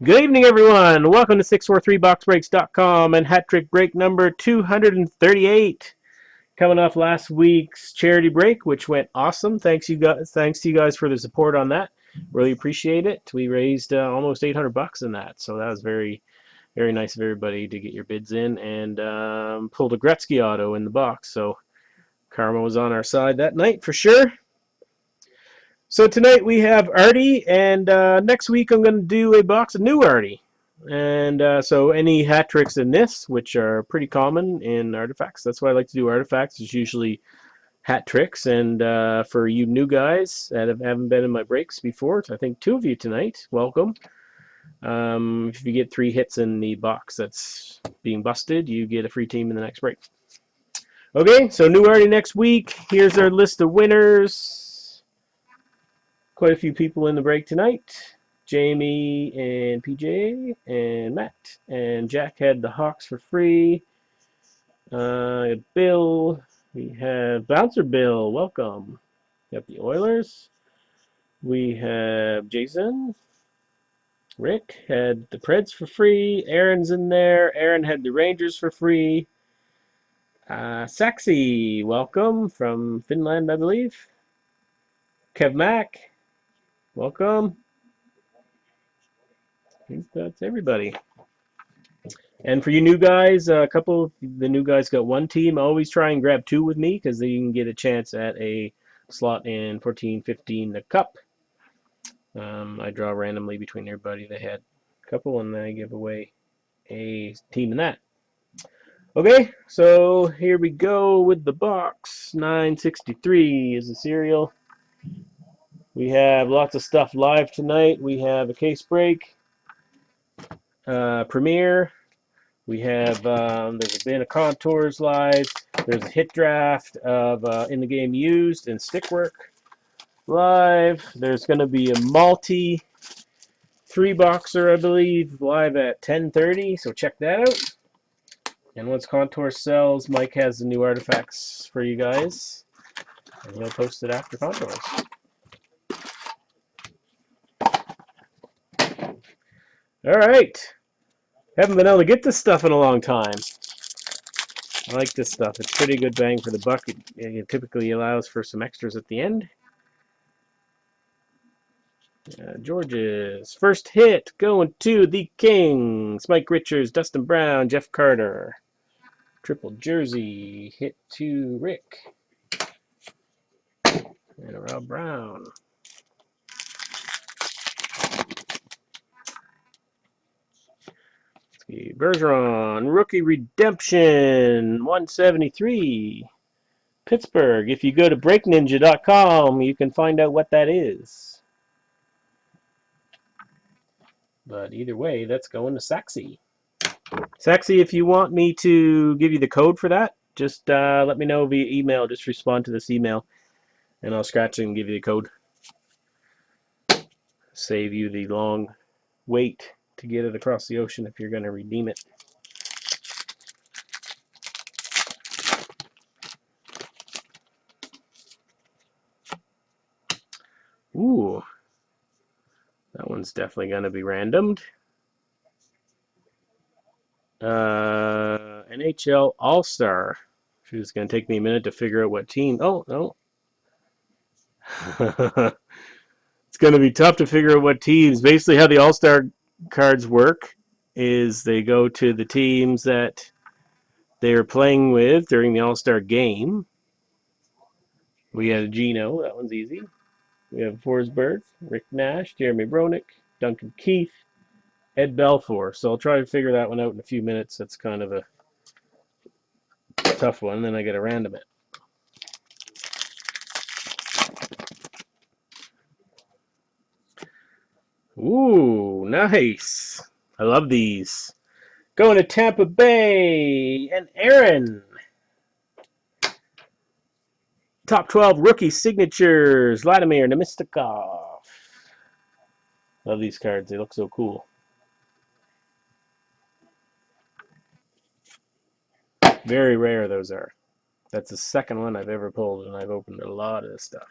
Good evening, everyone. Welcome to 643boxbreaks.com and HatTrick break number 238. Coming off last week's charity break, which went awesome. Thanks to you guys for the support on that. Really appreciate it. We raised almost 800 bucks in that, so that was very, very nice of everybody to get your bids in and pulled a Gretzky auto in the box. So karma was on our side that night for sure. So tonight we have Artie, and next week I'm going to do a box of new Artie. And so any hat tricks in this, which are pretty common in artifacts, that's why I like to do artifacts. It's usually hat tricks. And for you new guys that haven't been in my breaks before, I think two of you tonight, welcome. If you get 3 hits in the box that's being busted, you get a free team in the next break. Okay, so new Artie next week. Here's our list of winners. Quite a few people in the break tonight. Jamie and PJ and Matt and Jack had the Hawks for free. Bill, we have Bouncer Bill, welcome. We have the Oilers. We have Jason. Rick had the Preds for free. Aaron's in there. Aaron had the Rangers for free. Saxy, welcome from Finland, I believe. Kev Mack, welcome. I think that's everybody. And for you new guys, a couple of the new guys got one team. Always try and grab 2 with me because then you can get a chance at a slot in 14-15 the cup. I draw randomly between everybody that had a couple, and then I give away a team in that. Okay, so here we go with the box. 963 is the serial. We have lots of stuff live tonight. We have a case break, premiere. We have, there's been a contours live. There's a hit draft of in the game used and stickwork live. There's going to be a multi 3-boxer, I believe, live at 10:30. So check that out. And once Contour sells, Mike has the new artifacts for you guys, and he'll post it after Contours. All right. Haven't been able to get this stuff in a long time. I like this stuff. It's pretty good bang for the buck. It typically allows for some extras at the end. George's first hit going to the Kings. Mike Richards, Dustin Brown, Jeff Carter. Triple jersey hit to Rick. And a Rob Brown. Bergeron, rookie redemption, 173. Pittsburgh. If you go to breakninja.com, you can find out what that is. But either way, that's going to Saxy. Saxy, if you want me to give you the code for that, just let me know via email. Just respond to this email, and I'll scratch it and give you the code. Save you the long wait to get it across the ocean if you're going to redeem it. Ooh, that one's definitely going to be randomed. NHL All-Star. It's going to take me a minute to figure out what team. Oh, no. It's going to be tough to figure out what teams. Basically, how the All-Star cards work is they go to the teams that they are playing with during the All-Star game. We have Gino. That one's easy. We have Forsberg, Rick Nash, Jeremy Roenick, Duncan Keith, Ed Belfour. So I'll try to figure that one out in a few minutes. That's kind of a tough one. Then I got to random it. Ooh, nice. I love these. Going to Tampa Bay and Aaron. Top 12 rookie signatures. Vladimir Nemistikov. Love these cards. They look so cool. Very rare those are. That's the second one I've ever pulled, and I've opened a lot of this stuff.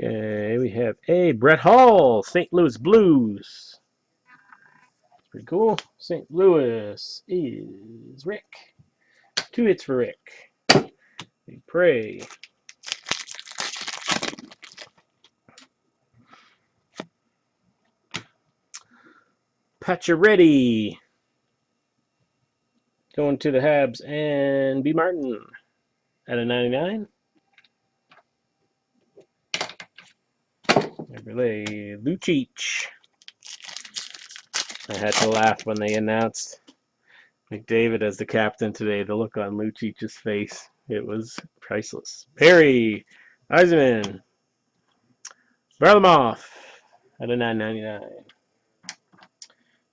Okay, we have a Brett Hall, St. Louis Blues. Pretty cool. St. Louis is Rick. 2 hits for Rick. We pray. Pacioretty. Going to the Habs and B. Martin at a 99. Relay Lucic. I had to laugh when they announced McDavid as the captain today. The look on Lucic's face, it was priceless. Perry, Eisenman, Varlamov at a 9.99.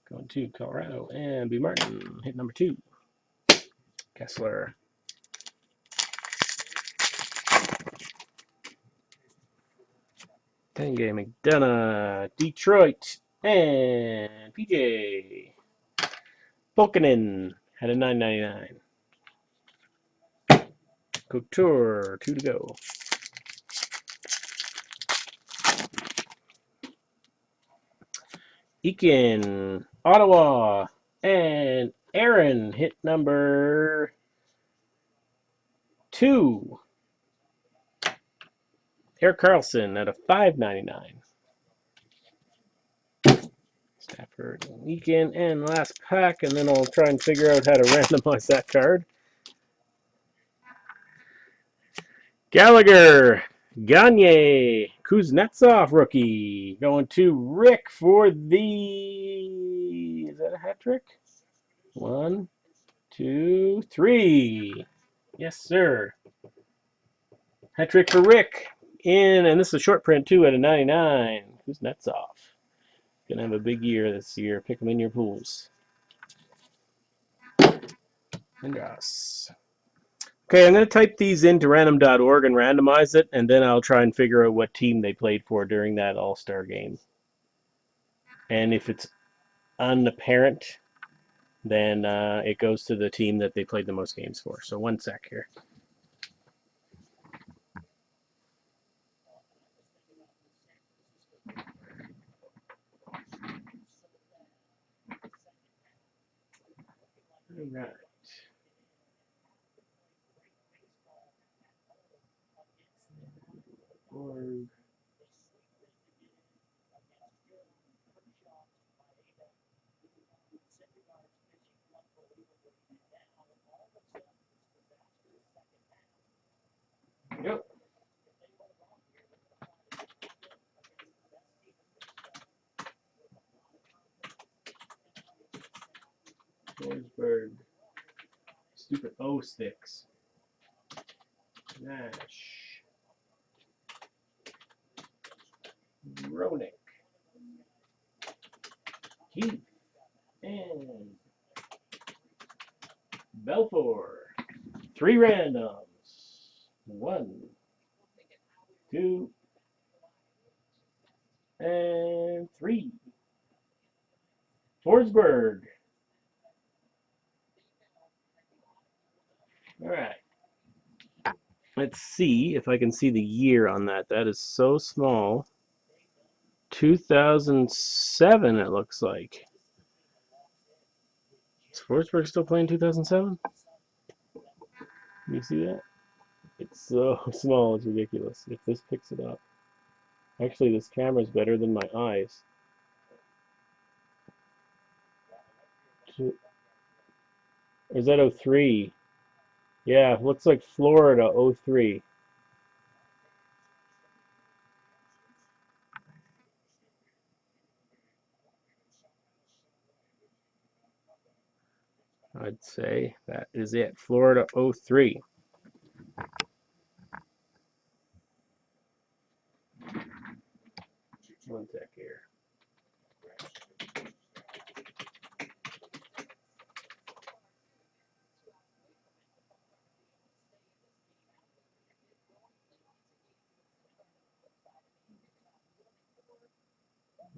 Going to Colorado and B. Martin, hit number 2. Kessler. Tenge McDonough, Detroit, and PJ. Volkanen had a 9.99. Couture, 2 to go. Eakin, Ottawa, and Aaron hit number 2. Eric Carlson at a 5.99. Stafford, Eakin, and last pack, and then I'll try and figure out how to randomize that card. Gallagher, Gagne, Kuznetsov rookie. Going to Rick for the... Is that a hat trick? 1, 2, 3. Yes, sir. Hat trick for Rick. And this is a short print, too, at a 99. Kuznetsov. Gonna have a big year this year. Pick him in your pools. Andros. Okay, I'm going to type these into random.org and randomize it, and then I'll try and figure out what team they played for during that All-Star game. And if it's unapparent, then it goes to the team that they played the most games for. So 1 sec here. All right. Org. Yep. Forsberg. Stupid O sticks. Nash. Ronick. Keith. And Belfour. 3 randoms. 1, 2, and 3. Forsberg. All right. Let's see if I can see the year on that. That is so small. 2007, it looks like. Is Forsberg still playing 2007? Can you see that? It's so small, it's ridiculous. If this picks it up. Actually, this camera is better than my eyes. Or is that 03? Yeah, looks like Florida 03. I'd say that is it. Florida 03. One sec here.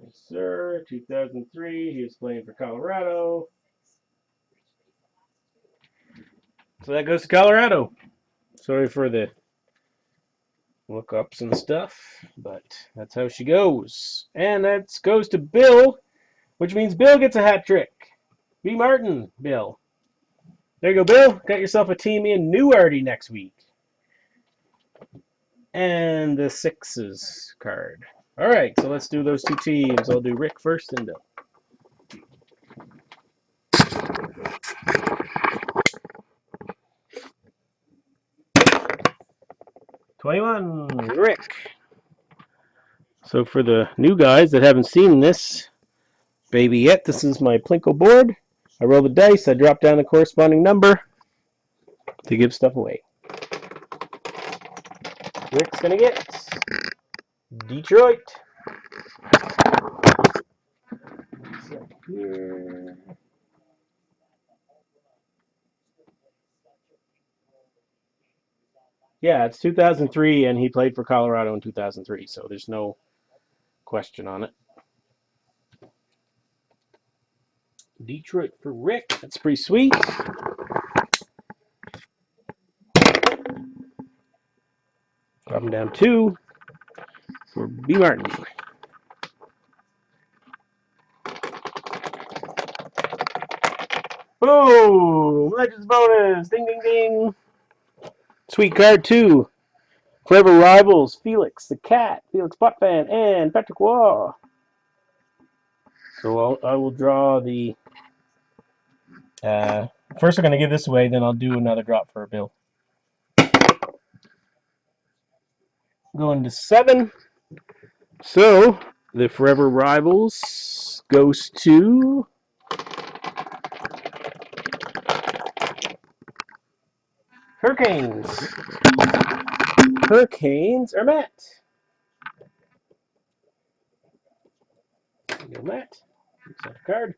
Yes, sir. 2003. He was playing for Colorado. So that goes to Colorado. Sorry for the lookups and stuff, but that's how she goes. And that goes to Bill, which means Bill gets a hat trick. B. Martin, Bill. There you go, Bill. Got yourself a team in Newarty next week. And the sixes card. All right, so let's do those two teams. I'll do Rick first and Bill. 21, Rick. So for the new guys that haven't seen this baby yet, this is my Plinko board. I roll the dice, I drop down the corresponding number to give stuff away. Rick's gonna get Detroit. Here. Yeah, it's 2003, and he played for Colorado in 2003, so there's no question on it. Detroit for Rick. That's pretty sweet. Drop him down 2 for B. Martin. Boom! Legends bonus! Ding, ding, ding! Sweet card 2. Forever Rivals, Felix the Cat, Felix Potvin, and Patrick Waugh. So I will draw the... first I'm going to give this away, then I'll do another drop for Bill. Going to 7. So, the Forever Rivals goes to... Hurricanes. Hurricanes are Matt. There you go, Matt. That's a card.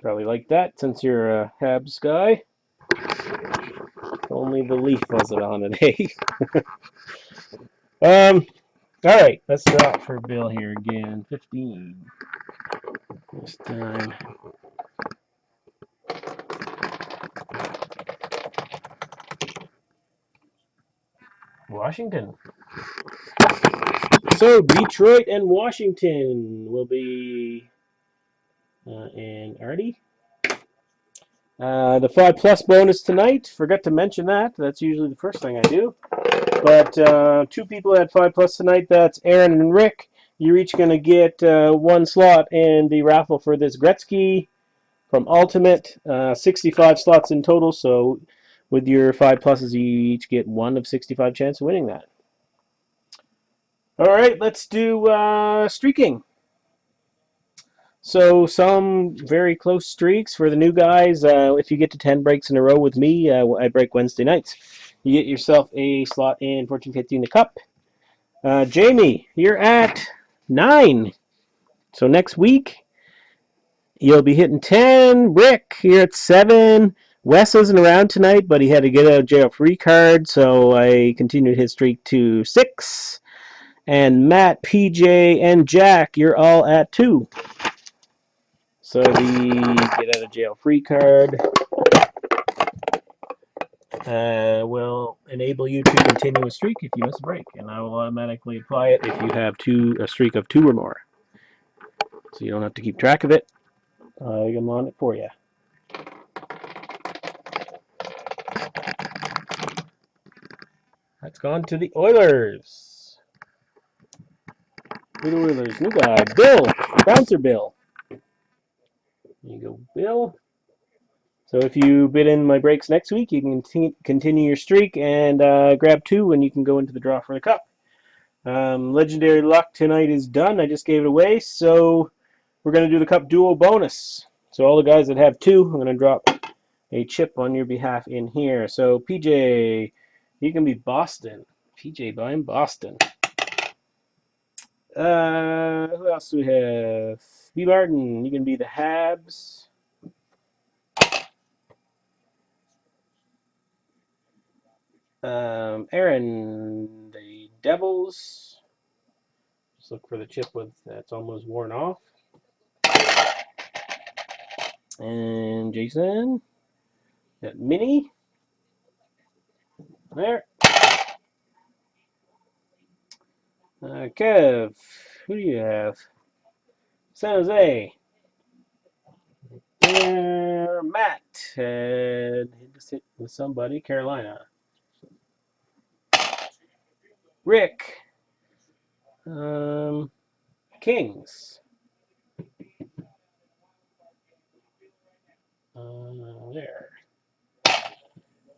Probably like that since you're a Habs guy. Only the Leaf wasn't on it, eh? Alright, let's drop for Bill here again. 15. This time. Washington. So, Detroit and Washington will be in Artie. The 5+ bonus tonight. Forgot to mention that. That's usually the first thing I do. But 2 people had 5+ tonight. That's Aaron and Rick. You're each going to get 1 slot in the raffle for this Gretzky from Ultimate. 65 slots in total. So with your 5+, you each get 1 of 65 chance of winning that. All right, let's do streaking. So some very close streaks for the new guys. If you get to 10 breaks in a row with me, I break Wednesday nights. You get yourself a slot in 1415 the Cup. Jamie, you're at 9. So next week, you'll be hitting 10. Rick, you're at 7. Wes isn't around tonight, but he had to get a jail free card, so I continued his streak to 6. And Matt, PJ, and Jack, you're all at 2. So the get out of jail free card will enable you to continue a streak if you miss a break, and I will automatically apply it if you have a streak of 2 or more. So you don't have to keep track of it. I'm on it for you. That's gone to the Oilers. The Oilers, new guy, Bill, Bouncer Bill. There you go, Bill. So if you bid in my breaks next week, you can continue your streak and grab 2, and you can go into the draw for the Cup. Legendary Luck tonight is done. I just gave it away, so we're going to do the Cup Duo bonus. So all the guys that have 2, I'm going to drop a chip on your behalf in here. So PJ, you can be Boston. PJ buying Boston. Who else do we have? B. Martin, you can be the Habs. Aaron, the Devils. Just look for the chip that's almost worn off. And Jason, that Mini. There. Kev, who do you have? San Jose. Matt. And he just hit with somebody. Carolina. Rick. Kings. There.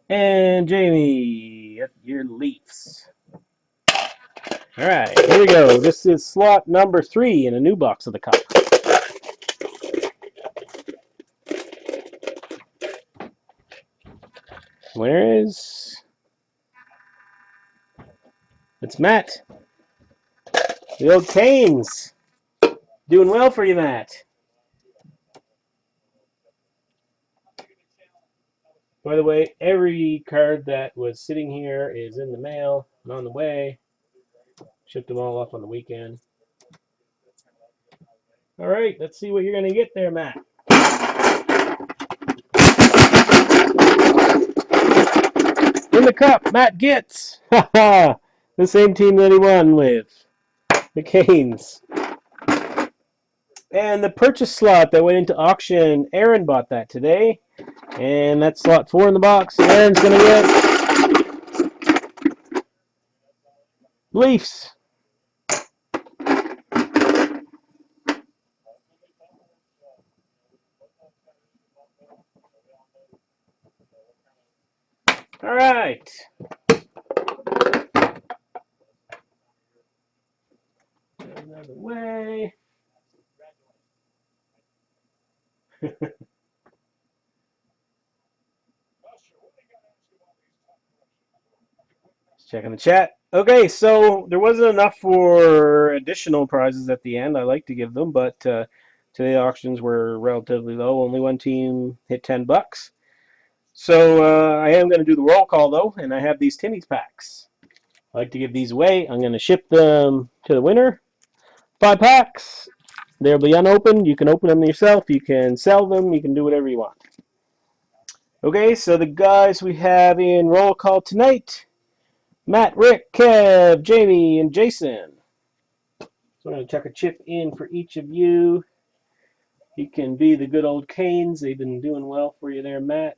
And Jamie, at your Leafs. All right, here we go. This is slot number 3 in a new box of the cup. Winner is... It's Matt. The old Canes. Doing well for you, Matt. By the way, every card that was sitting here is in the mail and on the way. Shipped them all off on the weekend. All right, let's see what you're going to get there, Matt. In the cup, Matt gets the same team that he won with, the Canes. And the purchase slot that went into auction, Aaron bought that today. And that's slot 4 in the box. Aaron's going to get Leafs. All right. Another way. Checking the chat. Okay, so there wasn't enough for additional prizes at the end. I like to give them, but today auctions were relatively low. Only one team hit $10. So I am going to do the roll call though, and I have these Timmy's packs. I like to give these away. I'm going to ship them to the winner. 5 packs. They'll be unopened. You can open them yourself. You can sell them. You can do whatever you want. Okay, so the guys we have in roll call tonight: Matt, Rick, Kev, Jamie, and Jason. So I'm going to chuck a chip in for each of you. You can be the good old Canes. They've been doing well for you there, Matt.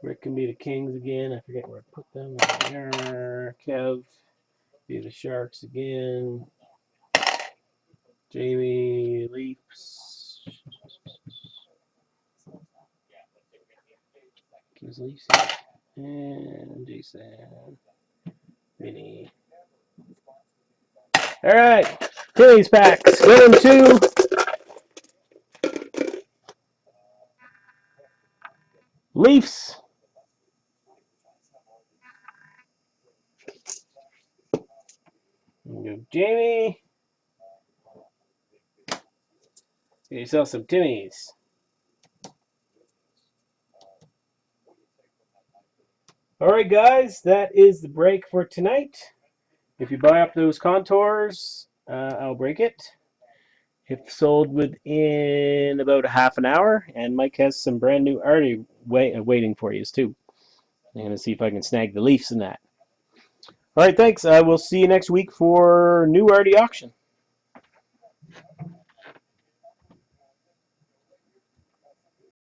Rick can be the Kings again. I forget where I put them. There. Kev, be the Sharks again. Jamie, Leafs. Kings, Leafs. And Jason, Vinny. All right. Timmy's packs. Going to Leafs. Jamie. Get yourself some Timmy's. All right, guys, that is the break for tonight. If you buy up those contours, I'll break it. If sold within about a half an hour, and Mike has some brand new arty waiting for you too. I'm going to see if I can snag the Leafs in that. All right, thanks. I will see you next week for new arty auction.